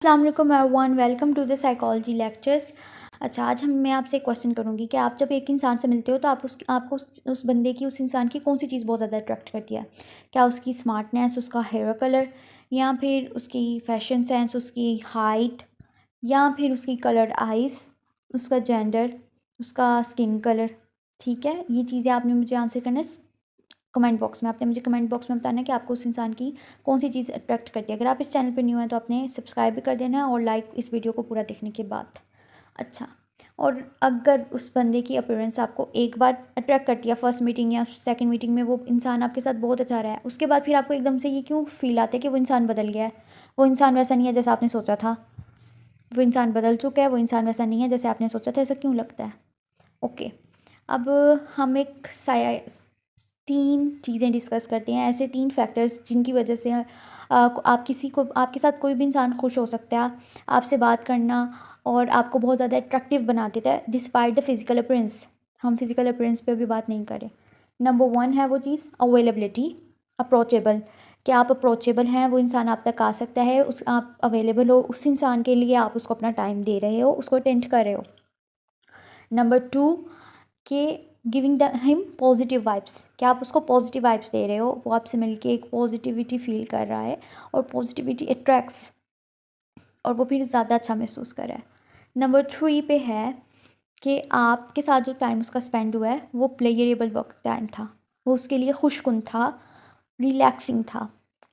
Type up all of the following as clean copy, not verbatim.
अस्सलाम वालेकुम everyone, welcome to the psychology lectures. अच्छा, आज मैं आपसे एक क्वेश्चन करूँगी कि आप जब एक इंसान से मिलते हो तो आपको उस बंदे की, उस इंसान की कौन सी चीज़ बहुत ज़्यादा अट्रैक्ट करती है? क्या उसकी स्मार्टनेस, उसका हेयर कलर, या फिर उसकी फैशन सेंस, उसकी हाइट, या फिर उसकी कलर्ड आइज़, उसका जेंडर, उसका स्किन कलर? ठीक है, ये चीज़ें आपने मुझे आंसर करना है कमेंट बॉक्स में। आपने मुझे कमेंट बॉक्स में बताना है कि आपको उस इंसान की कौन सी चीज़ अट्रैक्ट करती है। अगर आप इस चैनल पर न्यू हैं तो आपने सब्सक्राइब भी कर देना है और लाइक इस वीडियो को पूरा देखने के बाद। अच्छा, और अगर उस बंदे की अपीयरेंस आपको एक बार अट्रैक्ट करती है, फर्स्ट मीटिंग या सेकंड मीटिंग में वो इंसान आपके साथ बहुत अच्छा रहा है, उसके बाद फिर आपको एकदम से ये क्यों फील आता है कि वो इंसान बदल गया है, वो इंसान वैसा नहीं है जैसा आपने सोचा था, वो इंसान बदल चुका है, वो इंसान वैसा नहीं है जैसे आपने सोचा था, ऐसा क्यों लगता है? ओके, अब हम एक 3 चीज़ें डिस्कस करते हैं, ऐसे 3 फैक्टर्स जिनकी वजह से आप किसी को, आपके साथ कोई भी इंसान खुश हो सकता है, आपसे बात करना और आपको बहुत ज़्यादा अट्रैक्टिव बना देता है डिस्पाइट द फिज़िकल अपीयरेंस। हम फिज़िकल अपीयरेंस पे भी बात नहीं करें। नंबर 1 है वो चीज़ अवेलेबिलिटी, अप्रोचेबल। कि आप अप्रोचेबल हैं, वो इंसान आप तक आ सकता है, उस आप अवेलेबल हो, उस इंसान के लिए आप उसको अपना टाइम दे रहे हो, उसको अटेंड कर रहे हो। नंबर 2 कि giving the him positive vibes, क्या आप उसको पॉजिटिव वाइब्स दे रहे हो, वो आपसे मिलके एक पॉजिटिविटी फील कर रहा है और पॉजिटिविटी अट्रैक्ट्स, और वो फिर ज़्यादा अच्छा महसूस कर रहा है। नंबर 3 पे है कि आपके साथ जो टाइम उसका स्पेंड हुआ है वो प्लेयरेबल वक्त टाइम था, वो उसके लिए खुशकुन था, रिलैक्सिंग था,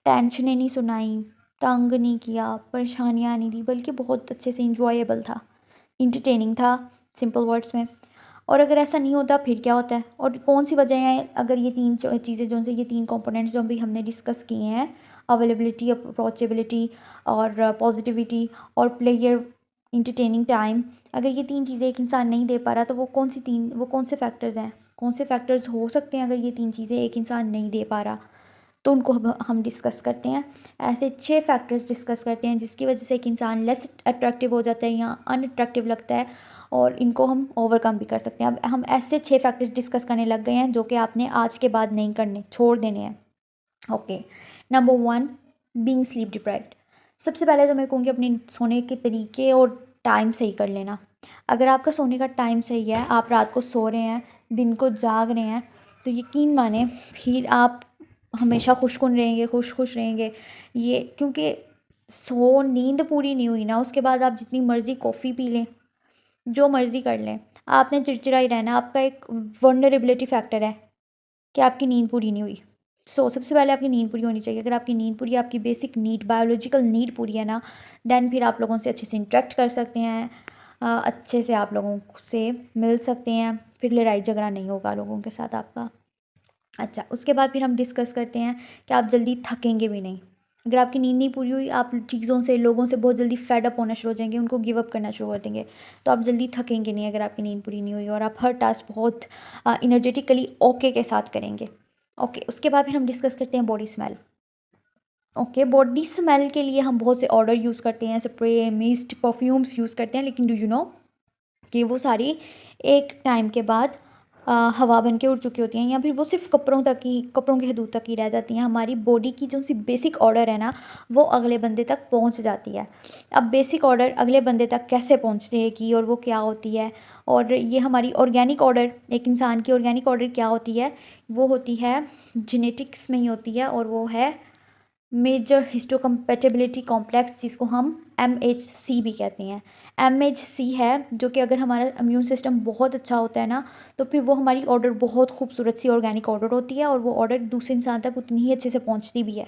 टेंशनें नहीं सुनाई, तंग नहीं किया, परेशानियाँ नहीं दी, बल्कि बहुत अच्छे से इंजॉयबल था, इंटरटेनिंग था, सिंपल वर्ड्स में। और अगर ऐसा नहीं होता फिर क्या होता है, और कौन सी वजह है? अगर ये 3 चीज़ें जो से, ये 3 कंपोनेंट्स जो अभी हमने डिस्कस किए हैं, अवेलेबिलिटी, अप्रोचेबिलिटी और पॉजिटिविटी और प्लेयर इंटरटेनिंग टाइम, अगर ये 3 चीज़ें एक इंसान नहीं दे पा रहा तो वो कौन से फैक्टर्स हैं, कौन से फैक्टर्स हो सकते हैं अगर ये 3 चीज़ें एक इंसान नहीं दे पा रहा? तो उनको हम डिस्कस करते हैं। ऐसे 6 फैक्टर्स डिस्कस करते हैं जिसकी वजह से एक इंसान लेस अट्रैक्टिव हो जाता है या अनअट्रैक्टिव लगता है, और इनको हम ओवरकम भी कर सकते हैं। अब हम ऐसे 6 फैक्टर्स डिस्कस करने लग गए हैं जो कि आपने आज के बाद नहीं करने, छोड़ देने हैं। Okay, number 1, being sleep deprived. सबसे पहले तो मैं कहूँगी अपने सोने के तरीके और टाइम सही कर लेना। अगर आपका सोने का टाइम सही है, आप रात को सो रहे हैं, दिन को जाग रहे हैं, तो यकीन माने फिर आप हमेशा खुशकुन रहेंगे, खुश रहेंगे। ये क्योंकि नींद पूरी नहीं हुई ना, उसके बाद आप जितनी मर्ज़ी कॉफ़ी पी लें, जो मर्ज़ी कर लें, आपने चिड़चिड़ा ही रहना। आपका एक वल्नरेबिलिटी फैक्टर है कि आपकी नींद पूरी नहीं हुई। सबसे पहले आपकी नींद पूरी होनी चाहिए। अगर आपकी नींद पूरी है, आपकी बेसिक नीड, बायोलॉजिकल नीड पूरी है ना, देन फिर आप लोगों से अच्छे से इंटरेक्ट कर सकते हैं, अच्छे से आप लोगों से मिल सकते हैं, फिर लड़ाई झगड़ा नहीं होगा लोगों के साथ आपका। अच्छा, उसके बाद फिर हम डिस्कस करते हैं कि आप जल्दी थकेंगे भी नहीं। अगर आपकी नींद नहीं पूरी हुई, आप चीज़ों से, लोगों से बहुत जल्दी फेड अप होना शुरू हो जाएंगे, उनको गिव अप करना शुरू कर देंगे, तो आप जल्दी थकेंगे नहीं अगर आपकी नींद पूरी नहीं हुई, और आप हर टास्क बहुत इनर्जेटिकली ओके के साथ करेंगे। ओके, उसके बाद फिर हम डिस्कस करते हैं body smell. Okay, body smell के लिए हम बहुत से ऑर्डर यूज़ करते हैं, स्प्रे, मिस्ट, परफ्यूम्स यूज़ करते हैं, लेकिन डू यू नो कि वो सारी एक टाइम के बाद हवा बन के उड़ चुकी होती हैं, या फिर वो सिर्फ कपड़ों की हदूद तक ही रह जाती हैं। हमारी बॉडी की जो सी बेसिक ऑर्डर है ना, वो अगले बंदे तक पहुंच जाती है। अब बेसिक ऑर्डर अगले बंदे तक कैसे पहुंचेगी और वो क्या होती है, और ये हमारी ऑर्गेनिक ऑर्डर, एक इंसान की ऑर्गेनिक ऑर्डर क्या होती है? वो होती है जेनेटिक्स में ही होती है, और वो है मेजर हिस्टोकम्पेटिबिलिटी कॉम्प्लेक्स, जिसको हम MHC भी कहते हैं। MHC है जो कि अगर हमारा इम्यून सिस्टम बहुत अच्छा होता है ना, तो फिर वो हमारी ऑर्डर बहुत खूबसूरत सी ऑर्गेनिक ऑर्डर होती है, और वो ऑर्डर दूसरे इंसान तक उतनी ही अच्छे से पहुंचती भी है।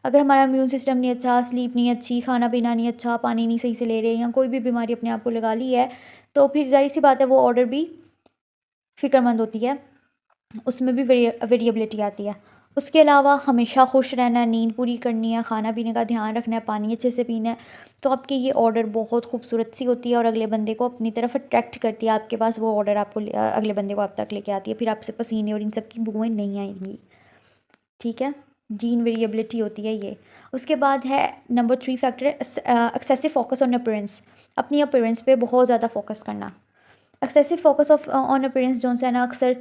अगर हमारा इम्यून सिस्टम नहीं अच्छा, स्लीप नहीं अच्छी, खाना पीना नहीं अच्छा, पानी नहीं सही से ले रहे, या कोई भी बीमारी अपने आप को लगा ली है, तो फिर जाहिर सी बात है वो ऑर्डर भी फ़िक्रमंद होती है, उसमें भी वेरिएबिलिटी आती है। उसके अलावा हमेशा खुश रहना है, नींद पूरी करनी है, खाना पीने का ध्यान रखना है, पानी अच्छे से पीना है, तो आपकी ये ऑर्डर बहुत खूबसूरत सी होती है और अगले बंदे को अपनी तरफ अट्रैक्ट करती है आपके पास। वो ऑर्डर आपको अगले बंदे को आप तक लेके आती है, फिर आपसे पसीने और इन सब की बुएँ नहीं आएंगी। ठीक है, जीन वेरिएबिलिटी होती है ये। उसके बाद है number 3 factor, excessive focus on appearance. अपनी अपीयरेंस पे बहुत ज़्यादा फोकस करना। Excessive focus of on appearance जो है ना, अक्सर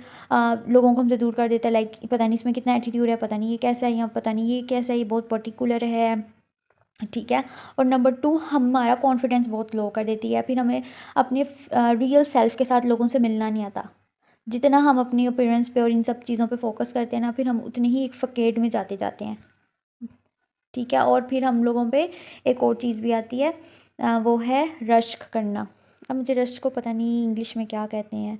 लोगों को हमसे दूर कर देता है। लाइक पता नहीं इसमें कितना एटीट्यूड है, पता नहीं ये कैसा है, या पता नहीं ये कैसा है, ये बहुत पर्टिकुलर है, ठीक है। और नंबर 2, हमारा कॉन्फिडेंस बहुत लो कर देती है, फिर हमें अपने रियल सेल्फ के साथ लोगों से मिलना नहीं आता। जितना हम अपनी अपीयरेंस पे और इन सब चीज़ों पे फोकस करते हैं ना, फिर हम उतने ही एक फकेड में जाते जाते हैं। ठीक है। और फिर हम लोगों पे एक और चीज़ भी आती है, वो है रश्क करना। अब मुझे रश्क को पता नहीं इंग्लिश में क्या कहते हैं,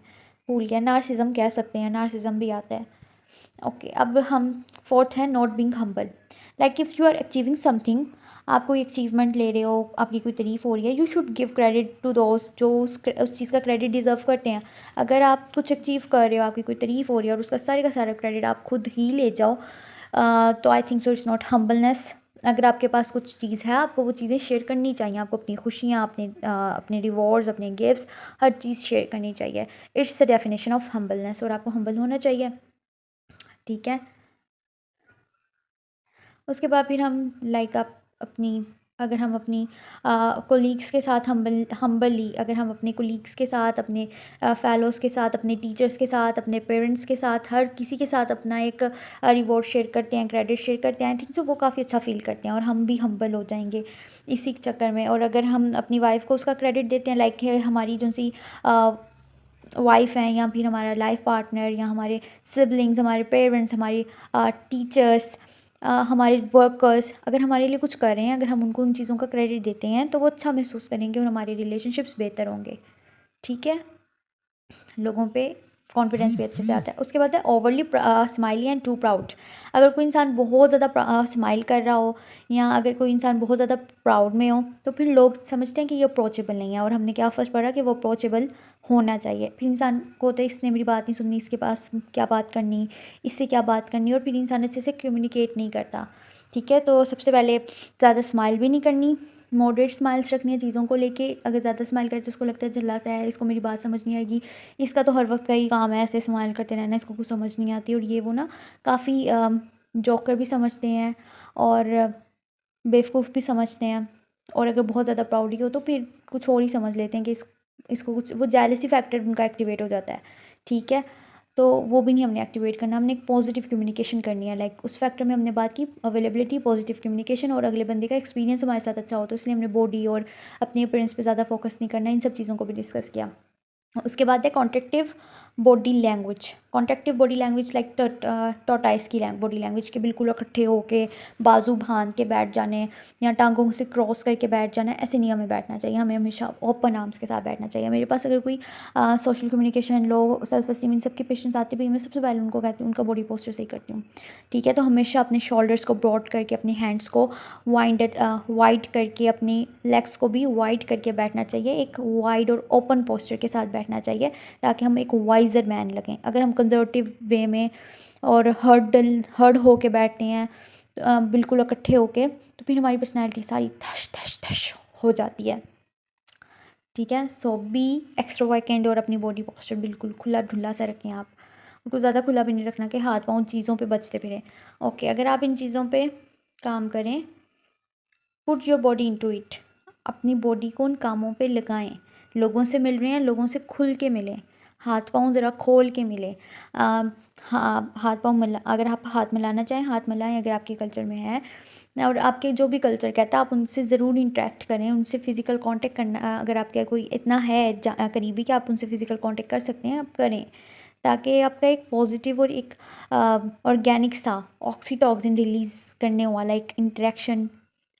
भूल गया। नार्सिज्म कह सकते हैं, नार्सिज्म भी आता है। ओके, अब हम फोर्थ है not being humble. Like if you are achieving something, आप कोई अचीवमेंट ले रहे हो, आपकी कोई तारीफ़ हो रही है, you should give credit to दोस्त जो उस चीज़ का क्रेडिट डिज़र्व करते हैं। अगर आप कुछ अचीव कर रहे हो, आपकी कोई तारीफ़ हो रही है और उसका सारे का सारा क्रेडिट आप खुद ही ले जाओ, तो I think so it's not humbleness. अगर आपके पास कुछ चीज़ है, आपको वो चीज़ें शेयर करनी चाहिए। आपको अपनी खुशियाँ, अपने रिवॉर्ड्स, अपने गिफ्ट्स, हर चीज़ शेयर करनी चाहिए। It's the definition of humbleness, और आपको हम्बल होना चाहिए। ठीक है। उसके बाद फिर हम लाइक आप अपनी अगर हम अपनी कोलीग्स के साथ हम्बली, अगर हम अपने कोलीग्स के साथ, अपने फेलोज़ के साथ, अपने टीचर्स के साथ, अपने पेरेंट्स के साथ, हर किसी के साथ अपना एक रिवॉर्ड शेयर करते हैं, क्रेडिट शेयर करते हैं, आई थिंक सो वो काफ़ी अच्छा फ़ील करते हैं और हम भी हम्बल हो जाएंगे इसी चक्कर में। और अगर हम अपनी वाइफ को उसका क्रेडिट देते हैं, लाइक हमारी जो सी वाइफ हैं, या फिर हमारा लाइफ पार्टनर, या हमारे सिबलिंग्स, हमारे पेरेंट्स, हमारी टीचर्स, हमारे वर्कर्स अगर हमारे लिए कुछ कर रहे हैं, अगर हम उनको उन चीज़ों का क्रेडिट देते हैं, तो वो अच्छा महसूस करेंगे और हमारे रिलेशनशिप्स बेहतर होंगे। ठीक है। लोगों पे कॉन्फिडेंस भी अच्छे से आता है। उसके बाद है overly smiley and too proud. अगर कोई इंसान बहुत ज़्यादा स्माइल कर रहा हो, या अगर कोई इंसान बहुत ज़्यादा प्राउड में हो, तो फिर लोग समझते हैं कि ये अप्रोचेबल नहीं है। और हमने क्या फर्स्ट पढ़ा कि वो अप्रोचेबल होना चाहिए। फिर इंसान को होता है इसने मेरी बात नहीं सुननी, इसके पास क्या बात करनी, इससे क्या बात करनी, और फिर इंसान अच्छे से कम्युनिकेट नहीं करता। ठीक है। तो सबसे पहले ज़्यादा स्माइल भी नहीं करनी, मॉडरेट स्माइल्स रखनी है चीज़ों को लेके। अगर ज़्यादा स्माइल करे तो उसको लगता है झल्ला सा है, इसको मेरी बात समझ नहीं आएगी, इसका तो हर वक्त का ही काम है ऐसे स्माइल करते रहना, इसको कुछ समझ नहीं आती। और ये वो ना काफ़ी जोकर भी समझते हैं और बेवकूफ़ भी समझते हैं। और अगर बहुत ज़्यादा प्राउडी हो तो फिर कुछ और ही समझ लेते हैं कि इसको कुछ, वो जेलसी फैक्टर उनका एक्टिवेट हो जाता है। ठीक है। तो वो भी नहीं हमने एक्टिवेट करना, हमने एक पॉजिटिव कम्युनिकेशन करनी है। लाइक उस फैक्टर में हमने बात की अवेलेबिलिटी, पॉजिटिव कम्युनिकेशन, और अगले बंदे का एक्सपीरियंस हमारे साथ अच्छा हो, तो इसलिए हमने बॉडी और अपनी अपीयरेंस पे ज़्यादा फोकस नहीं करना। इन सब चीज़ों को भी डिस्कस किया। उसके बाद है contractive body language. Contractive body language like tortoise की बॉडी लैंग्वेज के बिल्कुल इकट्ठे होके बाजू बांध के बैठ जाने, या टांगों से क्रॉस करके बैठ जाना, ऐसे नहीं हमें बैठना चाहिए। हमें हमेशा ओपन आर्म्स के साथ बैठना चाहिए। मेरे पास अगर कोई social communication, low self esteem, इन सब के पेशेंट्स आते भी, मैं सबसे पहले उनको कहती हूँ उनका बॉडी पोस्चर सही करती हूँ। ठीक है। तो हमेशा अपने शोल्डर्स को ब्रॉड करके, अपने हैंड्स को वाइड करके, अपनी लेग्स को भी वाइड करके बैठना चाहिए। एक वाइड और ओपन पोस्चर के साथ बैठना चाहिए, ताकि हम एक वाइजर मैन लगें। अगर हम कंजर्वेटिव वे में और हर्ड हो के बैठते हैं, बिल्कुल इकट्ठे होके, तो फिर हमारी पर्सनैलिटी सारी थश थश थश हो जाती है। ठीक है। सो बी एक्स्ट्रोवर्टेंट, और अपनी बॉडी पोस्चर बिल्कुल खुला ढुल्ला सा रखें आप। उनको ज़्यादा खुला भी नहीं रखना कि हाथ पाँव चीज़ों पे बचते फिरें। ओके, अगर आप इन चीज़ों पे काम करें, put your body into it, अपनी बॉडी को उन कामों पे लगाएं। लोगों से मिल रहे हैं, लोगों से खुल के मिलें, हाथ पाँव ज़रा खोल के मिलें। हाँ, हाथ पाँव मिला, अगर आप हाथ मिलाना चाहें हाथ मिलाएं, अगर आपके कल्चर में है, और आपके जो भी कल्चर कहता है आप उनसे ज़रूर इंटरेक्ट करें, उनसे फ़िज़िकल कांटेक्ट करना। अगर आपका कोई इतना है करीबी कि आप उनसे फ़िज़िकल कांटेक्ट कर सकते हैं, आप करें, ताकि आपका एक पॉजिटिव और एक ऑर्गेनिक सा ऑक्सीटॉक्सिन रिलीज़ करने वाला एक इंटरेक्शन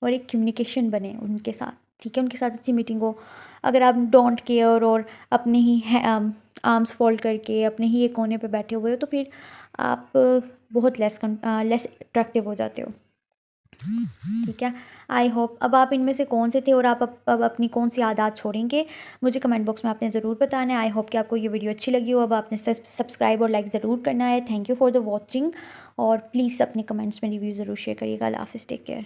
और एक कम्युनिकेशन बने उनके साथ। ठीक है। उनके साथ अच्छी मीटिंग हो। अगर आप डोंट केयर और अपने ही आर्म्स फोल्ड करके अपने ही एक कोने पे बैठे हुए हो, तो फिर आप बहुत लेस अट्रैक्टिव हो जाते हो। ठीक है। आई होप अब आप इनमें से कौन से थे, और आप अब अपनी कौन सी आदत छोड़ेंगे, मुझे कमेंट बॉक्स में आपने ज़रूर बताना है। आई होप कि आपको ये वीडियो अच्छी लगी हो। अब आपने सब्सक्राइब और लाइक ज़रूर करना है। Thank you for the watching, और प्लीज़ अपने कमेंट्स में रिव्यू ज़रूर शेयर करिएगा। अल्लाह हाफ़िज़, टेक केयर।